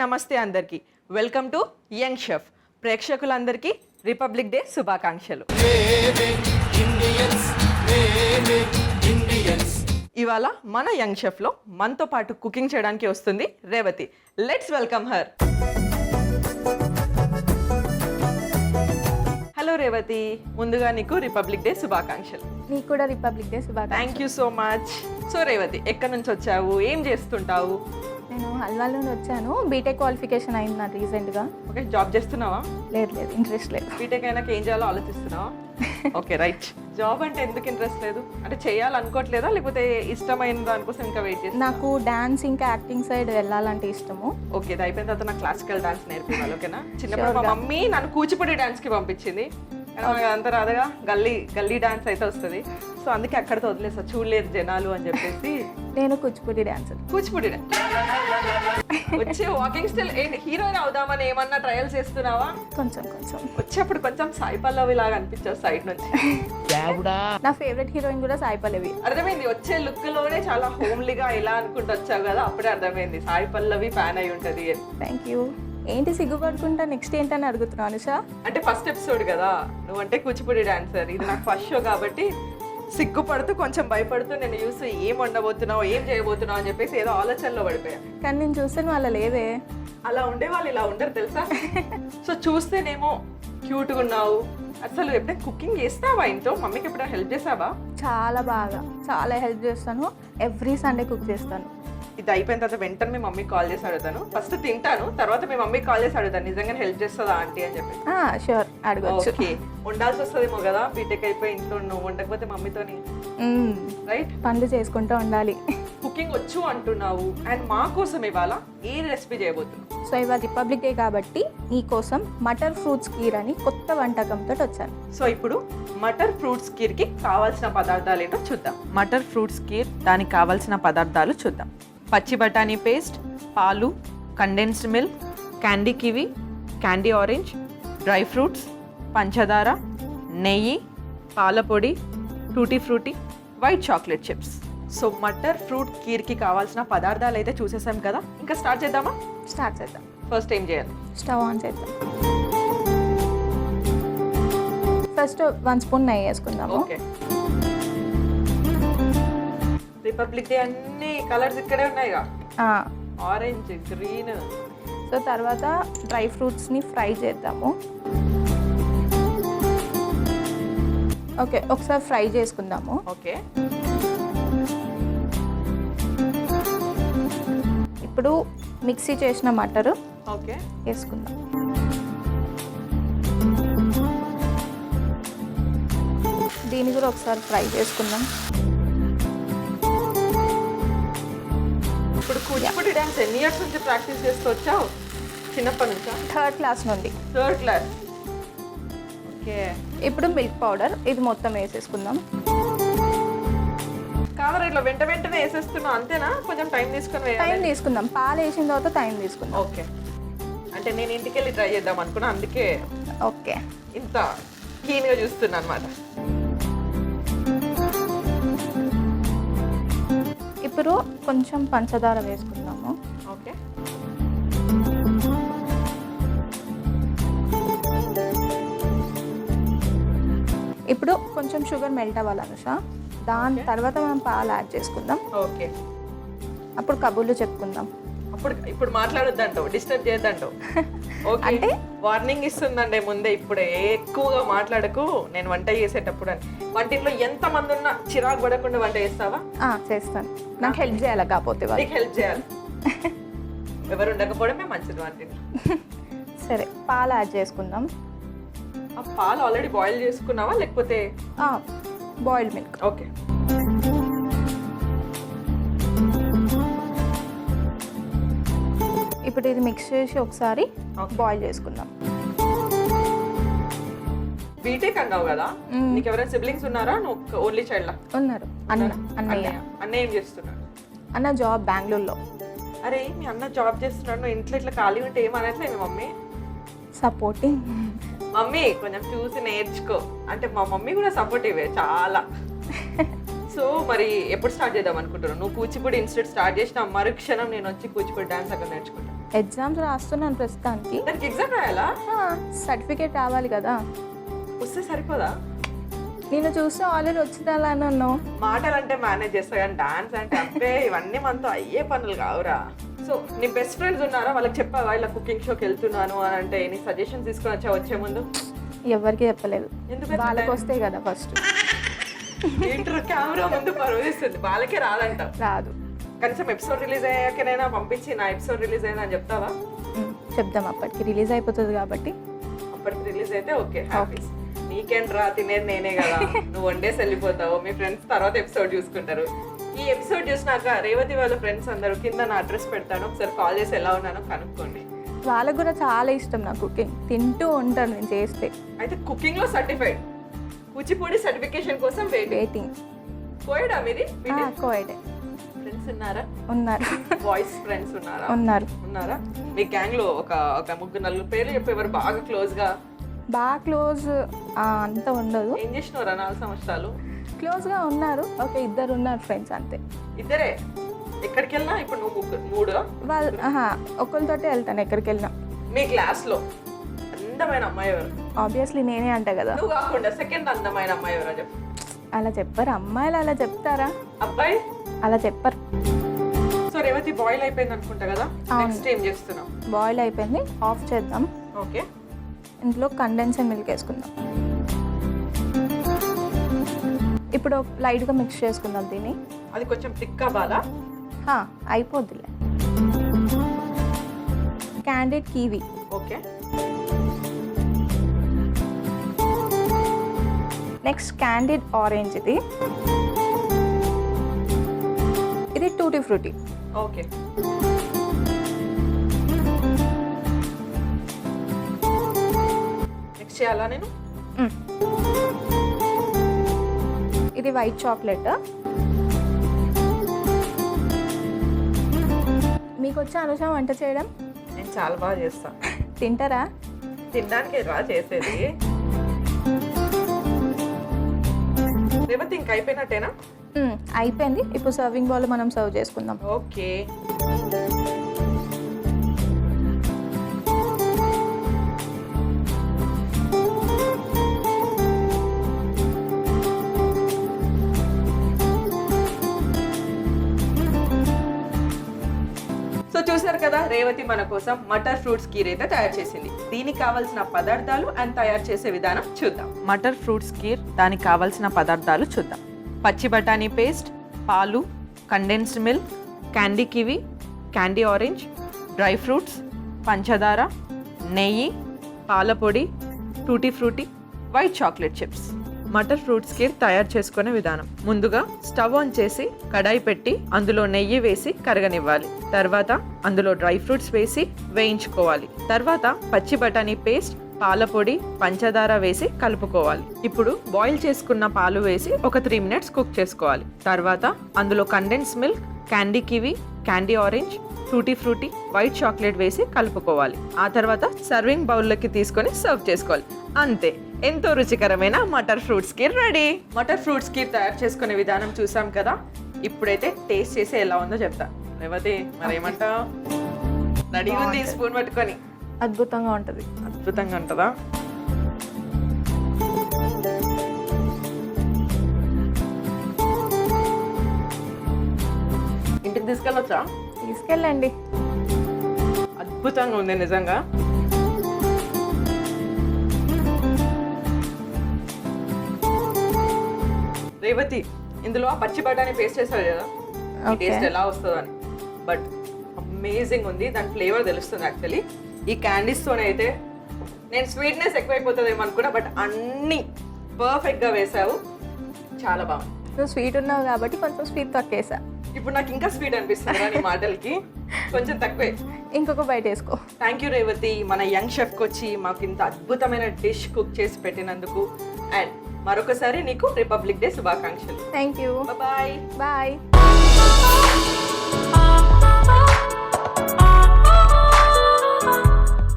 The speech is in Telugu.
నమస్తే అందరికీ. Welcome to young chef. ప్రేక్షకులందరికీ రిపబ్లిక్ డే శుభాకాంక్షలు. ఇవాళ మన యంగ్ షెఫ్లో మనతో పాటు కుకింగ్ చేయడానికి వస్తుంది Revathi. Let's welcome her. Hello Revathi, ముందుగా నీకు రిపబ్లిక్ డే శుభాకాంక్షలు. నీకు కూడా రిపబ్లిక్ డే శుభాకాంక్షలు. Thank you so much. So Revathi, ఎక్కడి నుంచి వచ్చావు, ఏం చేస్తుంటావు? నేను హల్వాల్ నుండి వచ్చాను. బీటెక్ క్వాలిఫికేషన్ అయింది నాకు రీసెంట్గా. ఓకే, జాబ్ చేస్తున్నావా? లేదు, ఇంట్రెస్ట్ లేదు. బీటెక్ అయినాక ఏం చేయాలో ఆలోచిస్తున్నావా? Okay, right. జాబ్ అంటే ఎందుకు ఇంట్రెస్ట్ లేదు? అంటే చేయాలనుకోవట్లేదా, లేకపోతే ఇష్టమైన దానికోసం ఇంకా వెయిట్ చేస్తా? నాకు డాన్స్ ఇంకా యాక్టింగ్ సైడ్ వెళ్ళాలంటే ఇష్టము. ఓకే, ఇది అయిపోయిన తర్వాత నాకు క్లాసికల్ డాన్స్ నేర్పించాలి. ఓకేనా? చిన్నప్పుడు మా మమ్మీ నన్ను కూచిపూడి డాన్స్కి పంపించింది. అంత రాదుగా, గల్లీ డాన్స్ అయితే వస్తుంది. సో అందుకే అక్కడితో వదిలేసా, చూడలేదు జనాలు అని చెప్పేసి. నేను కూచిపూడి డాన్స్ వచ్చే వాకింగ్ స్టైల్ హీరోయిన్ అవుదామని ఏమన్నా ట్రయల్స్ చేస్తున్నావా? కొంచెం వచ్చేప్పుడు కొంచెం సాయి పల్లవి లాగా అనిపించావు సైడ్ నుంచి. నా ఫేవరెట్ హీరోయిన్ కూడా సాయి పల్లవి. అర్థమైంది, వచ్చే లుక్ లోనే చాలా హోమ్లీగా ఇలా అనుకుంటూ వచ్చావు కదా, అప్పుడే అర్థమైంది సాయి పల్లవి ఫ్యాన్ అయి ఉంటది. Thank you. ఏంటి సిగ్గుపడుకుంటా, నెక్స్ట్ ఏంటని అడుగుతున్నాను అనుషా. అంటే ఫస్ట్ ఎపిసోడ్ కదా, నువ్వంటే కూచిపూడి డాన్సర్, ఇది నాకు ఫస్ట్ షో కాబట్టి సిగ్గుపడుతూ కొంచెం భయపడుతూ నేను చూసి ఏం వండబోతున్నావు, ఏం చేయబోతున్నావు అని చెప్పేసి ఏదో ఆలోచనలో పడిపోయా. కానీ నేను చూసాను వాళ్ళ లేవే. అలా ఉండే వాళ్ళు ఇలా ఉండరు తెలుసా. సో చూస్తేనేమో క్యూట్గా ఉన్నావు. అసలు ఎప్పుడైనా కుకింగ్ చేస్తావా ఇంట్లో? మమ్మీకి ఎప్పుడైనా హెల్ప్ చేసావా? చాలా హెల్ప్ చేస్తాను. ఎవ్రీ సండే కుక్ చేస్తాను. ఇది అయిపోయిన తర్వాత వెంటనే మీ మమ్మీకి కాల్ చేసి అడుగుతాను. ఫస్ట్ తింటాను, తర్వాత మీ మమ్మీకి కాల్ చేసి అడుగుతాను నిజంగా హెల్ప్ చేస్తుందా ఆంటీ అని చెప్పి. షూర్, అడగచ్చు. ఓకే, ఉండాల్సి వస్తుందేమో కదా బీటెక్ అయిపోయి ఇంట్లో నువ్వు ఉండకపోతే మమ్మీతోని, రైట్? పనులు చేసుకుంటూ ఉండాలి. కుకింగ్ వచ్చు అంటున్నావు, అండ్ మా కోసం ఇవాళ ఏ రెసిపీ చేయబోతున్నావు? సో ఇవాళ రిపబ్లిక్ డే కాబట్టి నీ కోసం మటర్ ఫ్రూట్స్ కీర్ అని కొత్త వంటకంతో వచ్చాను. సో ఇప్పుడు మటర్ ఫ్రూట్స్ కీర్కి కావాల్సిన పదార్థాలు ఏంటో చూద్దాం. మటర్ ఫ్రూట్స్ కీర్, దానికి కావాల్సిన పదార్థాలు చూద్దాం. పచ్చి బఠానీ పేస్ట్, పాలు, condensed milk, candy kiwi, candy orange, dry fruits, పంచదార, నెయ్యి, పాల పొడి, tutti frutti, white chocolate chips. So matar fruit కీర్కి కావాల్సిన పదార్థాలు అయితే చూసేసాం కదా, ఇంకా స్టార్ట్ చేద్దామా? స్టార్ట్ చేద్దాం. ఫస్ట్ ఏం చేయాలి? స్టవ్ ఆన్ చేద్దాం. ఫస్ట్ 1 స్పూన్ నెయ్యి వేసుకుందాము. ఓకే, రిపబ్లిక్ డే అన్ని కలర్స్ ఇక్కడే ఉన్నాయిగా, ఆరెంజ్, గ్రీన్. సో తర్వాత డ్రై ఫ్రూట్స్ని ఫ్రై చేద్దాము. ఓకే, ఒకసారి ఫ్రై చేసుకుందాము. ఓకే, ఇప్పుడు మిక్సీ చేసిన మటరు ఓకే వేసుకుందాం. దీన్ని కూడా ఒకసారి ఫ్రై చేసుకుందాం. ఇప్పుడు కూచిపూడి డాన్స్ ఎన్ని ఇయర్స్ నుంచి ప్రాక్టీస్ చేస్తూ వచ్చావు? చిన్నప్పటి నుంచా? 3rd క్లాస్ నుండి. 3rd class. ఓకే, ఇప్పుడు మిల్క్ పౌడర్ ఇది మొత్తం వేసేసుకుందాం. కాదరా, ఇట్లా వెంటనే వేసేస్తున్నావు అంతేనా? కొంచెం టైం తీసుకుందాం. పాలు వేసిన తర్వాత టైం తీసుకుందాం. ఓకే, అంటే నేను ఇంటికి వెళ్ళి ట్రై చేద్దాం అనుకున్నా, అందుకే ఓకే ఇంత కీన్గా చూస్తున్నా అనమాట. ఇప్పుడు కొంచెం పంచదార వేసుకుందాము. ఓకే, ఇప్పుడు కొంచెం షుగర్ మెల్ట్ అవ్వాలి అనుష. దాని తర్వాత మనం పాలు యాడ్ చేసుకుందాం. ఓకే, అప్పుడు కబుర్లు చెప్పుకుందాం. ఇప్పుడు మాట్లాడొద్దంటావు, డిస్టర్బ్ చేయొద్దంటావు. ఓకే, అంటే వార్నింగ్ ఇస్తుందండి ముందే, ఇప్పుడే ఎక్కువగా మాట్లాడకు నేను వంట చేసేటప్పుడు అని. వంటింట్లో ఎంత మంది ఉన్నా చిరాకు పడకుండా వంట చేస్తావా? చేస్తాను. నాకు హెల్ప్ చేయాలి, కాకపోతే నీకు హెల్ప్ చేయాలి. ఎవరు ఉండకపోవడమే మంచిది వంటింట్లో. సరే, పాలు యాడ్ చేసుకుందాం. ఆ పాలు ఆల్రెడీ బాయిల్ చేసుకున్నావా లేకపోతే? Boiled milk. ఓకే, ఇప్పుడు ఇది మిక్స్ చేసి ఒకసారి బాయిల్ చేసుకుందాం. బీటెక్ అన్నావు కదా, నీకు ఎవరైనా సిబ్లింగ్స్ ఉన్నారా? నువ్వు ఓన్లీ చైల్డ్? ఉన్నారు. అన్నయ్య ఏం చేస్తున్నాడు? అన్న జాబ్ బెంగళూరులో. అరే, మీ అన్న జాబ్ చేస్తున్నాడు, నువ్వు ఇంట్లో ఇట్లా ఖాళీ ఉంటే ఏమనట్లే మీ మమ్మీ? సపోర్టింగ్. మమ్మీ కొంచెం చూసి నేర్చుకో అంటే. మా మమ్మీ కూడా సపోర్టివే చాలా. సో మరి ఎప్పుడు స్టార్ట్ చేద్దాం అనుకుంటున్నాను? నువ్వు కూచిపూడి ఇన్స్టిట్యూట్ స్టార్ట్ చేసిన మరుక్షణం నేను వచ్చి కూచిపూడి డాన్స్ అక్కడ నేర్చుకుంటాను. ఎగ్జామ్స్ రాస్తున్నాను ప్రస్తుతానికి. దానికి ఎగ్జామ్ రాయాలా? సర్టిఫికేట్ రావాలి కదా. వస్తే సరిపోదా? నేను చూస్తే ఆల్రెడీ వచ్చిందా అని అన్నావు. మాటలు అంటే మేనేజ్ చేస్తా కానీ డాన్స్ అంటే అబ్బే ఇవన్నీ మనతో అయ్యే పనులు కావురా. సో నీ బెస్ట్ ఫ్రెండ్స్ ఉన్నారా? వాళ్ళకి చెప్పావా ఇలా కుకింగ్ షోకి వెళ్తున్నాను అని? అంటే నీ సజెషన్ తీసుకొని వచ్చా వచ్చే ముందు? ఎవరికి చెప్పలేదు. ఎందుకు? వాళ్ళకి వస్తాయి కదా ఫస్ట్. ఇంటర్ కెమెరా ముందు పరువుస్తుంది, వాళ్ళకే రాదంట. రాదు. కనీసం ఎపిసోడ్ రిలీజ్ అయ్యాకనైనా పంపించి నా ఎపిసోడ్ రిలీజ్ అయిందా అని చెప్తావా? చెప్దాం, అప్పటికి రిలీజ్ అయిపోతుంది కాబట్టి. అప్పటికి రిలీజ్ అయితే ఓకే, హ్యాపీ. నీకేంటి రా, తినేది నేనే కదా, నువ్వు వండేసి వెళ్ళిపోతావు, మీ ఫ్రెండ్స్ తర్వాత ఎపిసోడ్ చూసుకుంటారు. ఈ ఎపిసోడ్ చూసినాక రేవతి వాళ్ళ ఫ్రెండ్స్ అందరూ కింద నా అడ్రస్ పెడతాను, ఒకసారి కాల్ చేసి ఎలా ఉన్నానో కనుక్కోండి. వాళ్ళకు కూడా చాలా ఇష్టం నా కుకింగ్, తింటూ ఉంటాను నేను చేస్తే. అయితే కుకింగ్ లో సర్టిఫైడ్, కూచిపూడి సర్టిఫికేషన్ కోసం వెయిటింగ్. కోయడా మీది? కోయడే. ఫ్రెండ్స్ ఉన్నారా? ఉన్నారు. బాయ్స్ ఫ్రెండ్స్ ఉన్నారా? ఉన్నారా? మీ గ్యాంగ్ లో ఒక ముగ్గురు నలుగురు పేర్లు చెప్పేవారు బాగా క్లోజ్ గా. బాగా క్లోజ్ అంత ఉండదు. ఏం చేసినవారా 4 సంవత్సరాలు? క్లోజ్ గా ఉన్నారు, ఒక 2 ఉన్నారు ఫ్రెండ్స్ అంతే. ఇద్దరే? ఎక్కడికి వెళ్ళినా ఇప్పుడు నువ్వు 3 వాళ్ళు ఒకరితోటే వెళ్తాను ఎక్కడికి వెళ్ళినా. మీ క్లాస్ లో అందమైన అమ్మాయి ఎవరు? ఆబ్వియస్లీ నేనే అంట కదా. నువ్వు కాకుండా సెకండ్ అందమైన అమ్మాయి ఎవరో చెప్పు. అలా చెప్పరు అమ్మాయిలు, అలా చెప్తారా? అబ్బాయి అలా చెప్పరు. సో రేవతి బాయిల్ అయిపోయింది అనుకుంటా కదా, నెక్స్ట్ ఏం చేస్తున్నాం? బాయిల్ అయిపోయింది, ఆఫ్ చేద్దాం. ఓకే, ఇందులో కండెన్స్డ్ మిల్క్ వేసుకుందాం. ఇప్పుడు లైట్గా మిక్స్ చేసుకుందాం దీన్ని. అది కొంచెం థిక్ అవ్వాలా? అయిపోద్దిలే. Candied kiwi. Okay, next candied orange. ఇది టూటీ ఫ్రూటీ. ఓకే, మిక్స్ చేయాలా నేను? ఇది వైట్ చాక్లెట్. మీకు వచ్చా అనుష వంట చేయడం? నేను చాలా బాగా చేస్తా. తింటారా? తినడానికి రా చేసేది. రేవతి ఇంక అయిపోయినట్టేనా? అయిపోయింది. ఇప్పుడు సర్వింగ్ బౌల్ మనం సర్వ్ చేసుకుందాం. ఓకే, సో చూసారు కదా, రేవతి మన కోసం మటర్ ఫ్రూట్స్ కీర్ అయితే తయారు చేసింది. దీనికి కావాల్సిన పదార్థాలు అండ్ తయారు చేసే విధానం చూద్దాం. మటర్ ఫ్రూట్స్ కీర్, దానికి కావాల్సిన పదార్థాలు చూద్దాం. పచ్చి బఠానీ పేస్ట్, పాలు, condensed milk, candy kiwi, candy orange, dry fruits, పంచదార, నెయ్యి, పాల పొడి, tutti frutti, white chocolate chips. Matar fruits kheer తయారు చేసుకునే విధానం. ముందుగా స్టవ్ ఆన్ చేసి కడాయి పెట్టి అందులో నెయ్యి వేసి కరగనివ్వాలి. తర్వాత అందులో డ్రై ఫ్రూట్స్ వేసి వేయించుకోవాలి. తర్వాత పచ్చి బఠానీ పేస్ట్, పాల పొడి, పంచదార వేసి కలుపుకోవాలి. ఇప్పుడు బాయిల్ చేసుకున్న పాలు వేసి ఒక 3 minutes కుక్ చేసుకోవాలి. తర్వాత అందులో condense milk, candy kiwi, candy orange, tutti frutti, white chocolate వేసి కలుపుకోవాలి. ఆ తర్వాత సర్వింగ్ బౌల్లోకి తీసుకొని సర్వ్ చేసుకోవాలి. అంతే, ఎంతో రుచికరమైన matar fruits kheer ready. Matar fruits kheer తయారు చేసుకునే విధానం చూసాం కదా, ఇప్పుడైతే టేస్ట్ చేసి ఎలా ఉందో చెప్తా. రేవతి మరేమంటావు? రెడీ ఉంది స్పూన్ పట్టుకొని. అద్భుతంగా ఉంటుంది. అద్భుతంగా ఉంటుందా? ఇంటికి తీసుకెళ్ళొచ్చా? తీసుకెళ్ళండి. అద్భుతంగా ఉంది నిజంగా. రేవతి, ఇందులో ఆ పచ్చి బఠానీ పేస్ట్ చేస్తారు కదా, టేస్ట్ ఎలా వస్తుందని, బట్ అమేజింగ్ ఉంది. దాని ఫ్లేవర్ తెలుస్తుంది యాక్చువల్లీ. ఈ క్యాండీస్తోనే అయితే నేను స్వీట్నెస్ ఎక్కువైపోతుందేమో అనుకున్నా, బట్ అన్నీ పర్ఫెక్ట్గా వేసావు, చాలా బాగుంది. నువ్వు స్వీట్ ఉన్నావు కాబట్టి కొంచెం స్వీట్ తక్కువేసా. ఇప్పుడు నాకు ఇంకా స్వీట్ అనిపిస్తుంది నీ మాటలకి, కొంచెం తక్కువే. ఇంకొక బయట వేసుకో. థ్యాంక్ యూ రేవతి, మన యంగ్ షెఫ్కి వచ్చి మాకు ఇంత అద్భుతమైన డిష్ కుక్ చేసి పెట్టినందుకు. అండ్ మరొకసారి నీకు రిపబ్లిక్ డే శుభాకాంక్షలు. Thank you. Bye bye.